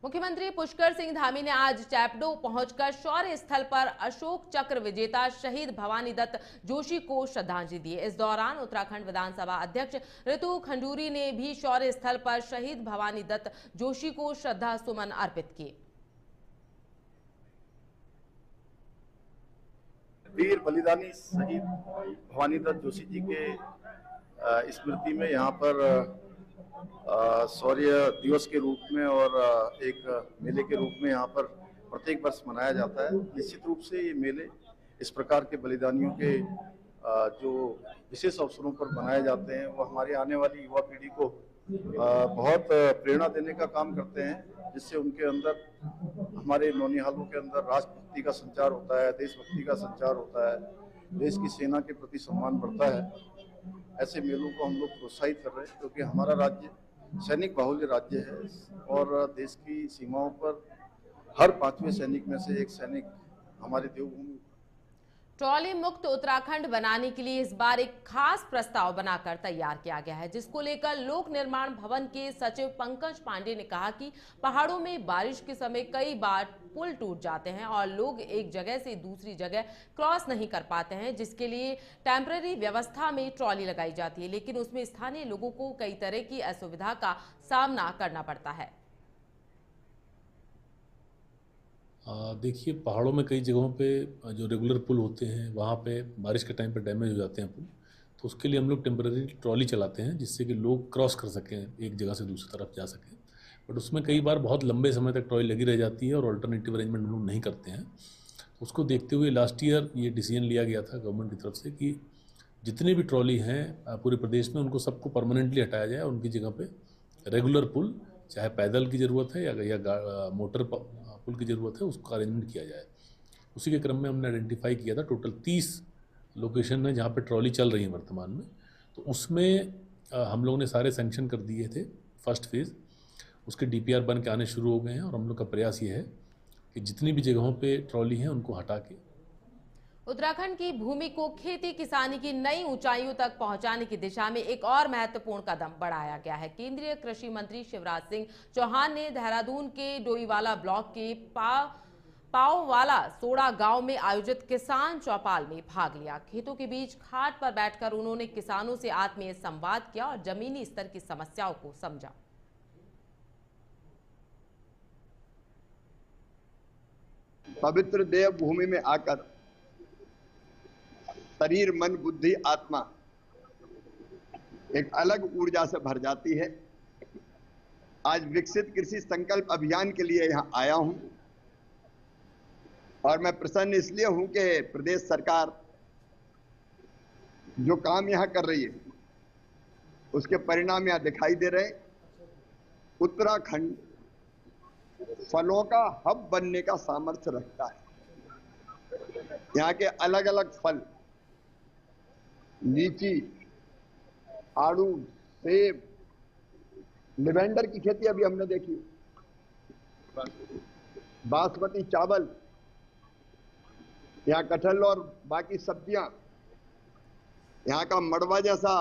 मुख्यमंत्री पुष्कर सिंह धामी ने आज चैपडो पहुंचकर शौर्य स्थल पर अशोक चक्र विजेता शहीद भवानी दत्त जोशी को श्रद्धांजलि दी। इस दौरान उत्तराखंड विधानसभा अध्यक्ष ऋतु खंडूरी ने भी शौर्य स्थल पर शहीद भवानी दत्त जोशी को श्रद्धा सुमन अर्पित किए। वीर बलिदानी शहीद भवानी दत्त जोशी जी के स्मृति में यहाँ पर शौर्य दिवस के रूप में और एक मेले के रूप में यहाँ पर प्रत्येक वर्ष मनाया जाता है। निश्चित रूप से ये मेले इस प्रकार के बलिदानियों के जो विशेष अवसरों पर बनाए जाते हैं वो हमारी आने वाली युवा पीढ़ी को बहुत प्रेरणा देने का काम करते हैं, जिससे उनके अंदर, हमारे नौनिहालों के अंदर राष्ट्रभक्ति का संचार होता है, देशभक्ति का संचार होता है, देश की सेना के प्रति सम्मान बढ़ता है। ऐसे मेलों को हम लोग प्रोत्साहित कर रहे हैं क्योंकि हमारा राज्य सैनिक बाहुल्य राज्य है और देश की सीमाओं पर हर 5वें सैनिक में से एक सैनिक हमारे देवभूमि। ट्रॉली मुक्त उत्तराखंड बनाने के लिए इस बार एक खास प्रस्ताव बनाकर तैयार किया गया है, जिसको लेकर लोक निर्माण भवन के सचिव पंकज पांडे ने कहा कि पहाड़ों में बारिश के समय कई बार पुल टूट जाते हैं और लोग एक जगह से दूसरी जगह क्रॉस नहीं कर पाते हैं, जिसके लिए टेम्पररी व्यवस्था में ट्रॉली लगाई जाती है, लेकिन उसमें स्थानीय लोगों को कई तरह की असुविधा का सामना करना पड़ता है। देखिए, पहाड़ों में कई जगहों पे जो रेगुलर पुल होते हैं वहाँ पे बारिश के टाइम पे डैमेज हो जाते हैं पुल, तो उसके लिए हम लोग टेम्पररी ट्रॉली चलाते हैं जिससे कि लोग क्रॉस कर सकें, एक जगह से दूसरी तरफ जा सकें। बट उसमें कई बार बहुत लंबे समय तक ट्रॉली लगी रह जाती है और अल्टरनेटिव अरेंजमेंट हम लोग नहीं करते हैं। उसको देखते हुए लास्ट ईयर ये डिसीजन लिया गया था गवर्नमेंट की तरफ से कि जितनी भी ट्रॉली हैं पूरे प्रदेश में उनको सबको परमानेंटली हटाया जाए, उनकी जगह पर रेगुलर पुल, चाहे पैदल की ज़रूरत है या मोटर पुल की ज़रूरत है, उसका अरेंजमेंट किया जाए। उसी के क्रम में हमने आइडेंटिफाई किया था टोटल 30 लोकेशन है जहाँ पे ट्रॉली चल रही है वर्तमान में, तो उसमें हम लोगों ने सारे सैंक्शन कर दिए थे। फर्स्ट फेज़ उसके DPR बन के आने शुरू हो गए हैं और हम लोग का प्रयास ये है कि जितनी भी जगहों पे ट्रॉली हैं उनको हटा के उत्तराखंड की भूमि को खेती किसानी की नई ऊंचाइयों तक पहुंचाने की दिशा में एक और महत्वपूर्ण कदम बढ़ाया गया है। केंद्रीय कृषि मंत्री शिवराज सिंह चौहान ने देहरादून के डोईवाला ब्लॉक के पाओवाला सोड़ा गांव में आयोजित किसान चौपाल में भाग लिया। खेतों के बीच खाट पर बैठकर उन्होंने किसानों से आत्मीय संवाद किया और जमीनी स्तर की समस्याओं को समझा। पवित्र देव भूमि में आकर शरीर, मन, बुद्धि, आत्मा एक अलग ऊर्जा से भर जाती है। आज विकसित कृषि संकल्प अभियान के लिए यहां आया हूं और मैं प्रसन्न इसलिए हूं कि प्रदेश सरकार जो काम यहां कर रही है उसके परिणाम यहां दिखाई दे रहे। उत्तराखंड फलों का हब बनने का सामर्थ्य रखता है। यहाँ के अलग अलग फल, लीची, आड़ू, सेब, लिवेंडर की खेती अभी हमने देखी, बासमती चावल, यहाँ कटहल और बाकी सब्जियां, यहाँ का मड़वा जैसा।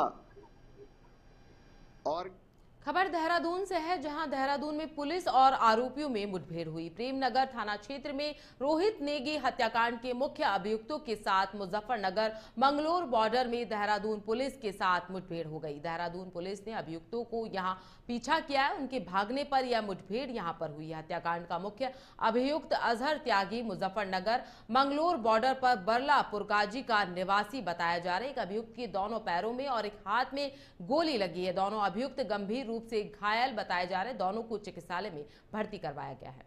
और खबर देहरादून से है, जहां देहरादून में पुलिस और आरोपियों में मुठभेड़ हुई। प्रेमनगर थाना क्षेत्र में रोहित नेगी हत्याकांड के मुख्य अभियुक्तों के साथ मुजफ्फरनगर मंगलोर बॉर्डर में देहरादून पुलिस के साथ मुठभेड़ हो गई। देहरादून पुलिस ने अभियुक्तों को यहां पीछा किया है, उनके भागने पर यह मुठभेड़ यहां पर हुई। हत्याकांड का मुख्य अभियुक्त अजहर त्यागी मुजफ्फरनगर मंगलोर बॉर्डर पर बरला पुरकाजी का निवासी बताया जा रहा है। एक अभियुक्त के दोनों पैरों में और एक हाथ में गोली लगी है। दोनों अभियुक्त गंभीर रूप से घायल बताए जा रहे हैं। दोनों को चिकित्सालय में भर्ती करवाया गया है।